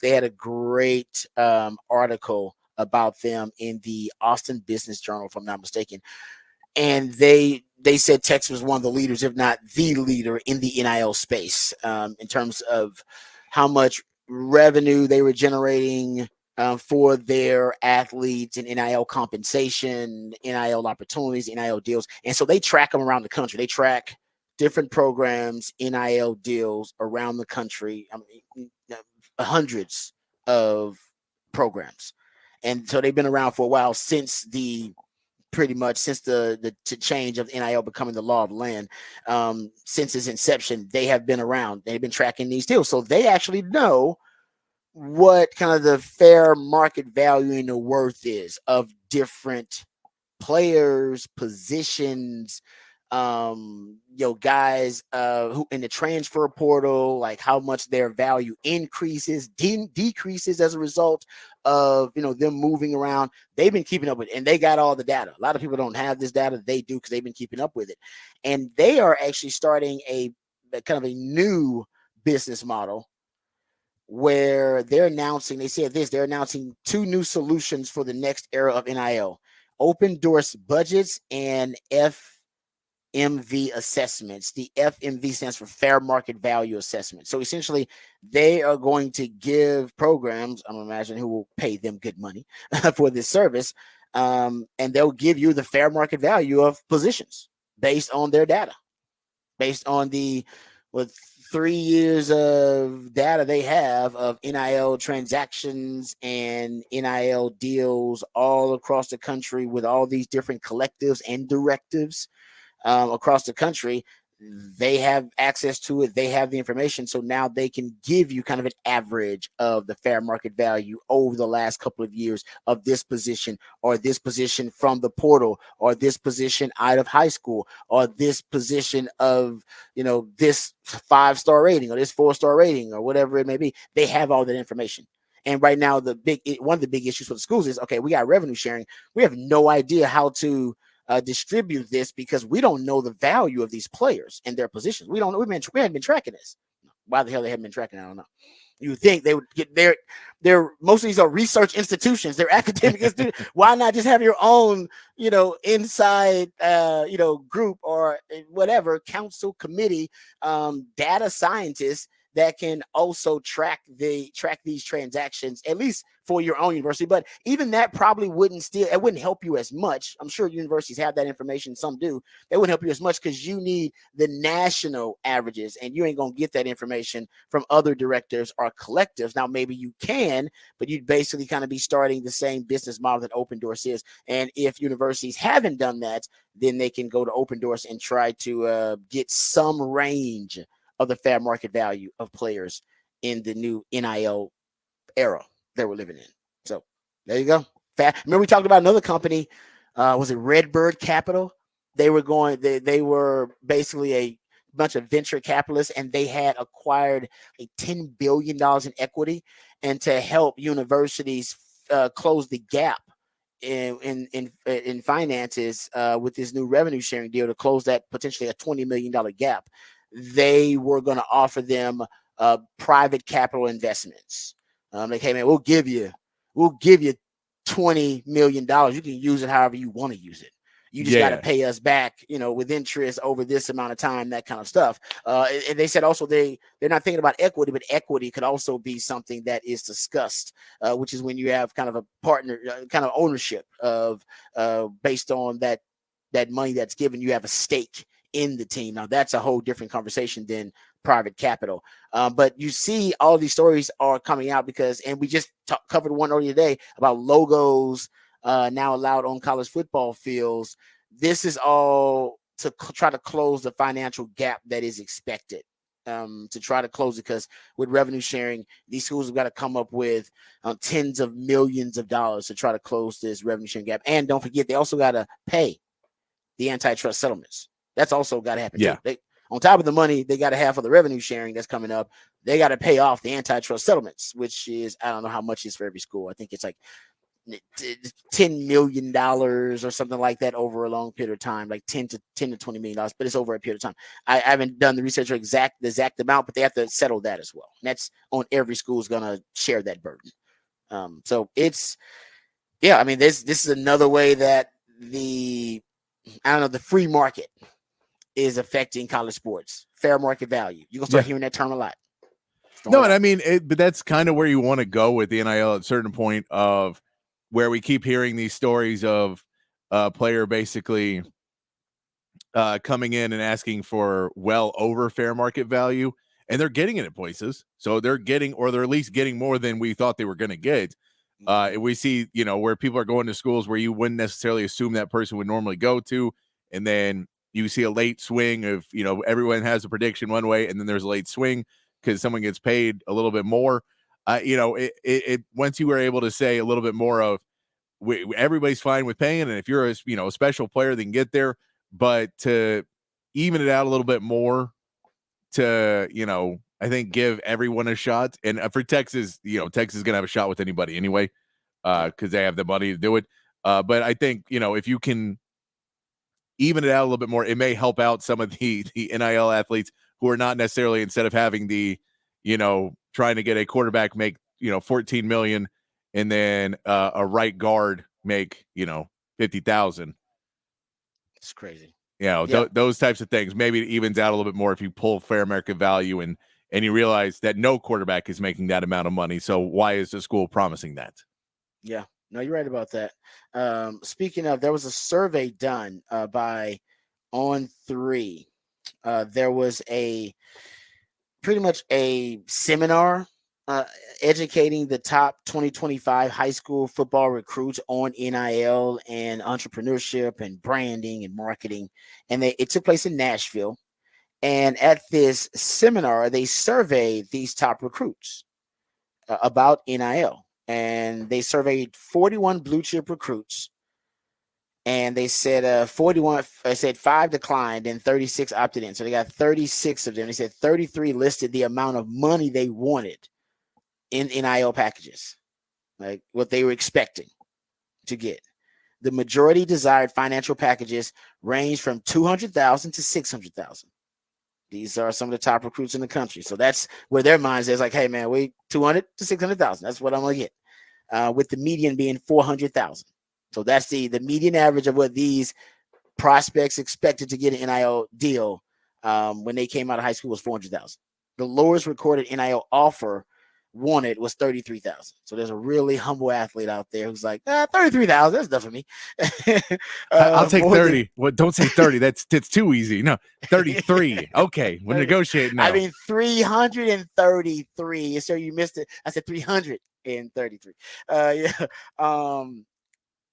they had a great article about them in the Austin Business Journal, if I'm not mistaken. And they said Texas was one of the leaders, if not the leader, in the NIL space, in terms of how much revenue they were generating for their athletes and NIL compensation, NIL opportunities, NIL deals. And so they track them around the country. They track different programs, NIL deals around the country. I mean, hundreds of programs. And so they've been around for a while, since the pretty much since the change of NIL becoming the law of the land. Since its inception, they have been around. They've been tracking these deals. So they actually know what kind of the fair market value and the worth is of different players, positions, guys who in the transfer portal, like how much their value increases, decreases as a result of them moving around. They've been keeping up with it, and they got all the data. A lot of people don't have this data. They do, because they've been keeping up with it. And they are actually starting a kind of a new business model where they're announcing, they're announcing two new solutions for the next era of NIL: open source budgets and FMV assessments. The FMV stands for fair market value assessment. So essentially, they are going to give programs, I'm imagining, who will pay them good money for this service, and they'll give you the fair market value of positions based on their data, based on the 3 years of data they have of NIL transactions and NIL deals all across the country with all these different collectives and directives across the country. They have access to it. They have the information. So now they can give you kind of an average of the fair market value over the last couple of years of this position, or this position from the portal, or this position out of high school, or this position of, this 5-star rating or this 4-star rating or whatever it may be. They have all that information. And right now, one of the big issues for the schools is, okay, we got revenue sharing. We have no idea how to distribute this, because we don't know the value of these players and their positions. We don't know. We haven't been tracking this. Why the hell they haven't been tracking it, I don't know. You think they would get their most of these are research institutions, they're academic institutions. Why not just have your own, inside, group or whatever, council, committee, data scientists that can also track these transactions, at least for your own university. But even that probably wouldn't help you as much. I'm sure universities have that information. Some do. They wouldn't help you as much, because you need the national averages, and you ain't going to get that information from other directives or collectives. Now, maybe you can, but you'd basically kind of be starting the same business model that Open Doors is. And if universities haven't done that, then they can go to Open Doors and try to get some range of the fair market value of players in the new NIL era that we're living in. So there you go. Remember we talked about another company, was it Redbird Capital? They were basically a bunch of venture capitalists, and they had acquired $10 billion in equity, and to help universities close the gap in finances with this new revenue sharing deal, to close that potentially a $20 million gap. They were going to offer them private capital investments. Like, hey man, we'll give you $20 million. You can use it however you want to use it. You just got to pay us back, with interest over this amount of time, that kind of stuff. And they said also they're not thinking about equity, but equity could also be something that is discussed, which is when you have kind of a partner, kind of ownership of based on that money that's given, you have a stake in the team. Now that's a whole different conversation than private capital. But you see all these stories are coming out because, and we just covered one earlier today about logos now allowed on college football fields. This is all to try to close the financial gap that is expected. To try to close it, because with revenue sharing, these schools have got to come up with tens of millions of dollars to try to close this revenue sharing gap. And don't forget, they also got to pay the antitrust settlements. That's also got to happen too. On top of the money they got to have for the revenue sharing that's coming up, they got to pay off the antitrust settlements, which is, I don't know how much is for every school. I think it's like $10 million or something like that over a long period of time, like 10 to $20 million, but it's over a period of time. I haven't done the research or the exact amount, but they have to settle that as well. And that's on every school is going to share that burden. So it's, yeah, I mean, this is another way that the free market is affecting college sports. Fair market value. You're going to start hearing that term a lot. No, and I mean, but that's kind of where you want to go with the NIL at a certain point of where we keep hearing these stories of a player basically coming in and asking for well over fair market value, and they're getting it at places. So they're getting, or they're at least getting more than we thought they were going to get. We see, where people are going to schools where you wouldn't necessarily assume that person would normally go to. And then you see a late swing of, everyone has a prediction one way, and then there's a late swing because someone gets paid a little bit more. Once you were able to say a little bit more of, everybody's fine with paying, and if you're a special player, they can get there. But to even it out a little bit more, to I think give everyone a shot. And for Texas, Texas is gonna have a shot with anybody anyway, because they have the money to do it. But I think if you can even it out a little bit more, it may help out some of the NIL athletes who are not necessarily, instead of having the trying to get a quarterback make 14 million and then a right guard make 50,000. It's crazy. Those types of things. Maybe it evens out a little bit more if you pull fair market value and you realize that no quarterback is making that amount of money. So why is the school promising that? Yeah, no, you're right about that. Speaking of, there was a survey done by On3. There was pretty much a seminar educating the top 2025 high school football recruits on NIL and entrepreneurship and branding and marketing. And it took place in Nashville. And at this seminar, they surveyed these top recruits about NIL. And they surveyed 41 blue chip recruits. And they said 41, I said 5 declined and 36 opted in. So they got 36 of them. They said 33 listed the amount of money they wanted in NIL packages, like what they were expecting to get. The majority desired financial packages range from 200,000 to 600,000. These are some of the top recruits in the country. So that's where their minds is like, hey man, we 200 to 600,000. That's what I'm going to get. With the median being 400,000. So that's the median average of what these prospects expected to get an NIL deal when they came out of high school was 400,000. The lowest recorded NIL offer wanted was 33,000. So there's a really humble athlete out there who's like, 33,000, that's enough for me. I'll take 30. Well, don't say 30. That's too easy. No, 33. Okay, we're negotiating now. I mean, 333. So you missed it. I said 333.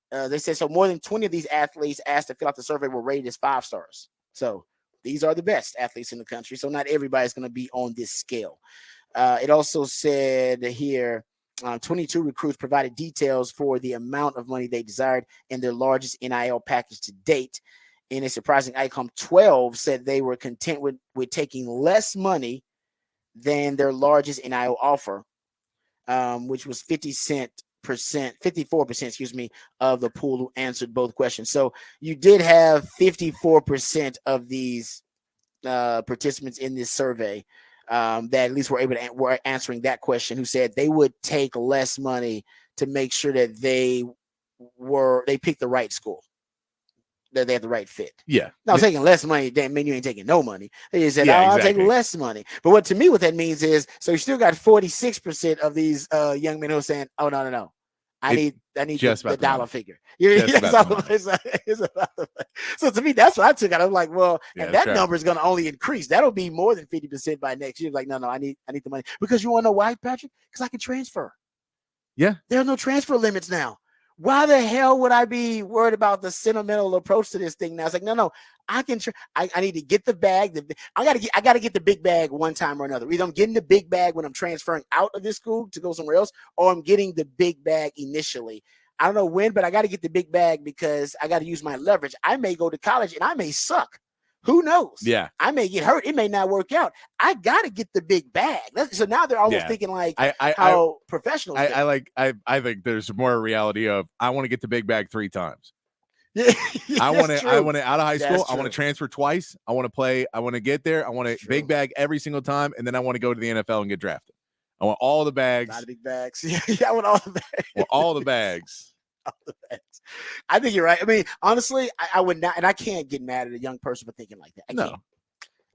They said so more than 20 of these athletes asked to fill out the survey were rated as 5 stars. So these are the best athletes in the country. So not everybody's going to be on this scale. It also said here 22 recruits provided details for the amount of money they desired in their largest NIL package to date. In a surprising outcome, 12 said they were content with taking less money than their largest NIL offer, which was 54%, of the pool who answered both questions. So you did have 54% of these participants in this survey that at least were answering that question, who said they would take less money to make sure that they picked the right school, that they had the right fit. Yeah. Now taking less money doesn't mean you ain't taking no money. They just said, exactly. I'll take less money. But to me, what that means is, so you still got 46% of these young men who are saying, oh, no. I need the dollar figure. So to me, that's what I took out. I'm like, well, and that number is going to only increase. That'll be more than 50% by next year. Like, no, I need the money. Because you want to know why, Patrick? Because I can transfer. Yeah. There are no transfer limits now. Why the hell would I be worried about the sentimental approach to this thing now? It's like, no, I can. I need to get the bag. I gotta get the big bag one time or another. Either I'm getting the big bag when I'm transferring out of this school to go somewhere else, or I'm getting the big bag initially. I don't know when, but I got to get the big bag because I got to use my leverage. I may go to college and I may suck. Who knows? Yeah. I may get hurt. It may not work out. I got to get the big bag. So now they're almost thinking like how professionals think. I think there's more reality of I want to get the big bag 3 times. Yeah, I want to out of high school. I want to transfer twice. I want to play. I want to get there. I want a big bag every single time, and then I want to go to the NFL and get drafted. I want all the bags. A lot of big bags. Yeah, I want all the bags. Well, all the bags. All the bags. I think you're right. I mean, honestly, I would not, and I can't get mad at a young person for thinking like that.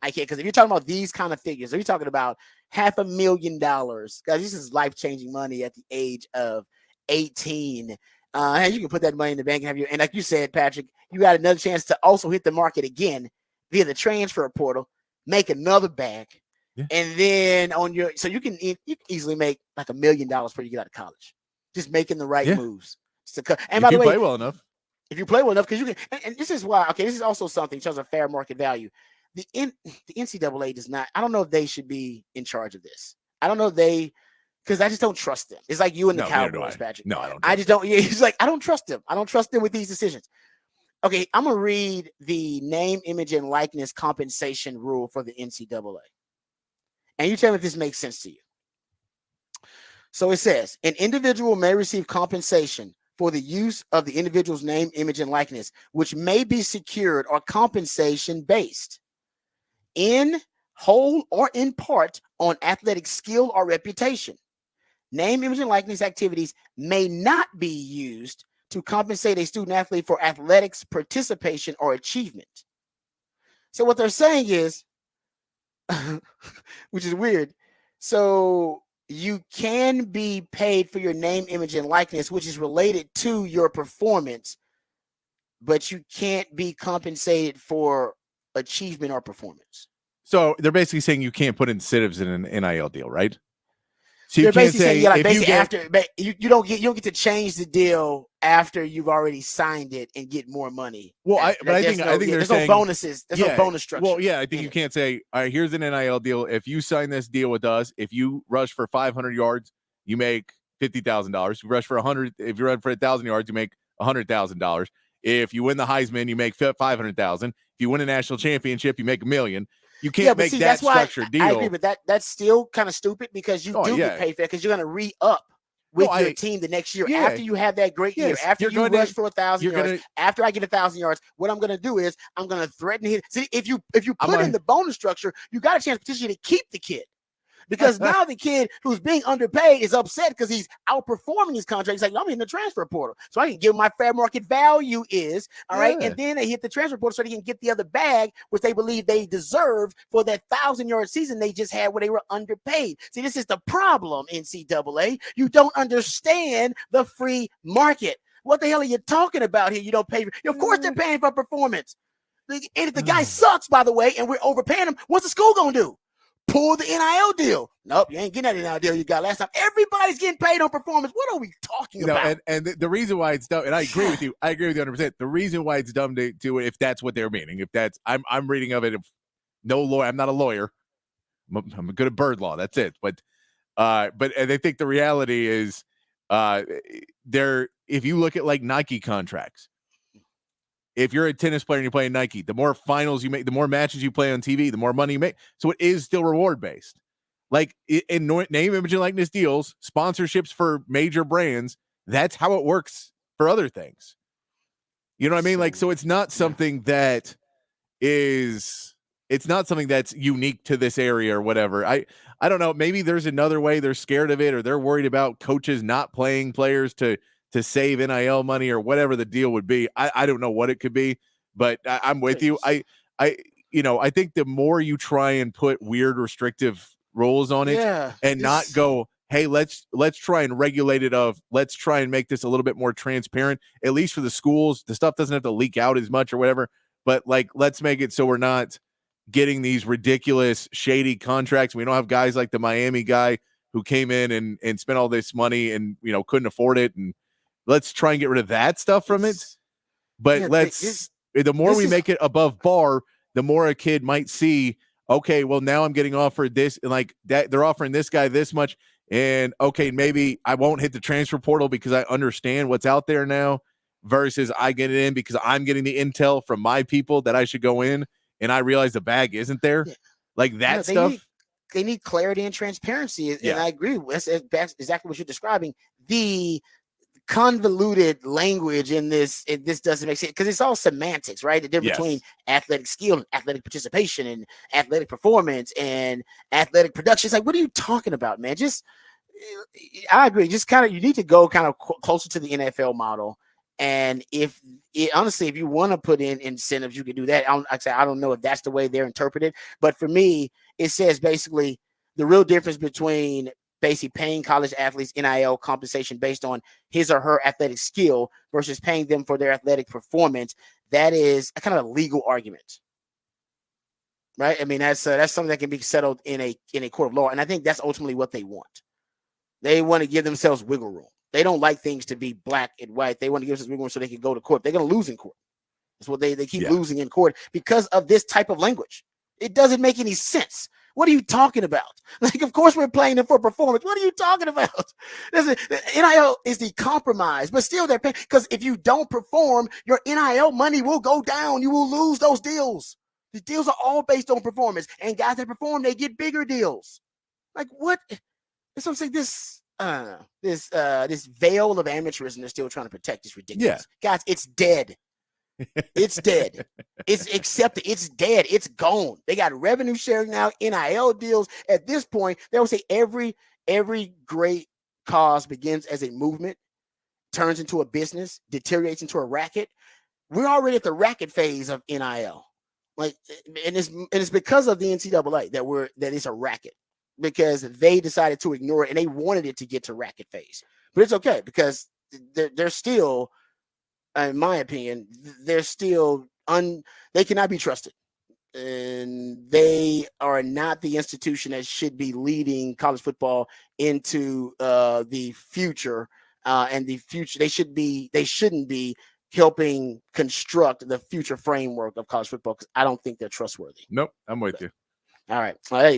I can't, because if you're talking about these kind of figures, if you're talking about $500,000, guys, this is life-changing money at the age of 18. And you can put that money in the bank and and like you said, Patrick, you got another chance to also hit the market again via the transfer portal, make another bag, and then so you can easily make like $1 million before you get out of college, just making the right moves. And by the way, play well enough, if you play well enough, because you can, and this is why. Okay, this is also something in terms of fair market value. The NCAA does not. I don't know if they should be in charge of this. I don't know if they. Because I just don't trust them. It's like you and the Cowboys, Patrick. No, I don't. I just don't. Yeah, he's like, I don't trust them. I don't trust them with these decisions. Okay, I'm gonna read the name, image, and likeness compensation rule for the NCAA, and you tell me if this makes sense to you. So it says an individual may receive compensation for the use of the individual's name, image, and likeness, which may be secured or compensation based in whole or in part on athletic skill or reputation. Name, image, and likeness activities may not be used to compensate a student athlete for athletics participation or achievement. So what they're saying is, which is weird, so you can be paid for your name, image, and likeness, which is related to your performance, but you can't be compensated for achievement or performance. So they're basically saying you can't put incentives in an NIL deal, right? So you can't say after you don't get to change the deal after you've already signed it and get more money. Well, I think there's no bonuses. There's no bonus structure. Well, yeah, I think you can't say, all right, here's an NIL deal. If you sign this deal with us, if you rush for 500 yards, you make $50,000. You rush for 100. If you run for 1,000 yards, you make $100,000. If you win the Heisman, you make $500,000. If you win a national championship, you make $1 million. You can't make that structured deal. I agree, but that's still kind of stupid because you get paid for it because you're going to re-up with your team the next year after you have that great year. After you rush for 1,000 yards, after I get 1,000 yards, what I'm going to do is I'm going to threaten hit. See, if you put in the bonus structure, you got a chance potentially to keep the kid. Because now the kid who's being underpaid is upset because he's outperforming his contract. He's like, I'm in the transfer portal, so I can give my fair market value is all right. And then they hit the transfer portal so they can get the other bag, which they believe they deserve for that 1,000-yard season they just had where they were underpaid. See, this is the problem, NCAA. You don't understand the free market. What the hell are you talking about here? You don't pay. Of course, they're paying for performance. And if the guy sucks, by the way, and we're overpaying him, what's the school gonna do? Pull the NIL deal. Nope, you ain't getting that NIL deal you got last time. Everybody's getting paid on performance. What are we talking about? And the reason why it's dumb, and I agree with you. I agree with you 100%. The reason why it's dumb to do it, if that's what they're meaning, if that's I'm reading of it. If no lawyer, I'm not a lawyer. I'm good at bird law. That's it. But I think the reality is, if you look at like Nike contracts. If you're a tennis player and you're playing Nike, the more finals you make, the more matches you play on TV, the more money you make. So it is still reward based. Like in name, image, and likeness deals, sponsorships for major brands, that's how it works for other things. You know what I mean? Like, so it's not something that is, it's not something that's unique to this area or whatever. I don't know. Maybe there's another way. They're scared of it, or they're worried about coaches not playing players to save NIL money or whatever the deal would be. I don't know what it could be, but I'm with you. I think the more you try and put weird restrictive rules on it and not go, hey, let's try and regulate it let's try and make this a little bit more transparent, at least for the schools. The stuff doesn't have to leak out as much or whatever, but like, let's make it so we're not getting these ridiculous shady contracts. We don't have guys like the Miami guy who came in and spent all this money and, couldn't afford it. And let's try and get rid of that stuff from it. But the more we make it above bar, the more a kid might see, okay, well, now I'm getting offered this, and like that, they're offering this guy this much. And okay, maybe I won't hit the transfer portal because I understand what's out there now, versus I get it in because I'm getting the intel from my people that I should go in and I realize the bag isn't there, Yeah. like that No, stuff. they need clarity and transparency, and Yeah. I agree. That's exactly what you're describing. The convoluted language in this doesn't make sense because it's all semantics, right? The difference between Yes. athletic skill and athletic participation and athletic performance and athletic production. It's like, what are you talking about, man? Just I agree. Just kind of, you need to go kind of closer to the NFL model. And honestly, if you want to put in incentives, you can do that. I don't know if that's the way they're interpreted, but for me, it says basically the real difference between basically paying college athletes NIL compensation based on his or her athletic skill versus paying them for their athletic performance. That is a kind of a legal argument, right? I mean, that's something that can be settled in a court of law, and I think that's ultimately what they want. They want to give themselves wiggle room. They don't like things to be black and white. They want to give us wiggle room so they can go to court. They're going to lose in court. That's what they keep losing in court because of this type of language. It doesn't make any sense. What are you talking about? Like, of course we're playing them for performance. What are you talking about? NIL is the compromise, but still they're paying, because if you don't perform, your NIL money will go down. You will lose those deals. The deals are all based on performance, and guys that perform, they get bigger deals. Like, what? That's what I'm saying. This veil of amateurism they're still trying to protect is ridiculous. Guys, it's dead. It's dead. It's accepted. It's dead. It's gone. They got revenue sharing now, NIL deals. At this point, they will say every great cause begins as a movement, turns into a business, deteriorates into a racket. We're already at the racket phase of NIL. Like, and it's because of the NCAA that it's a racket, because they decided to ignore it and they wanted it to get to racket phase. But it's okay because they're still, in my opinion, they're still they cannot be trusted. And they are not the institution that should be leading college football into the future. And the future, they shouldn't be helping construct the future framework of college football, because I don't think they're trustworthy. Nope, I'm with you. All right. Well, hey,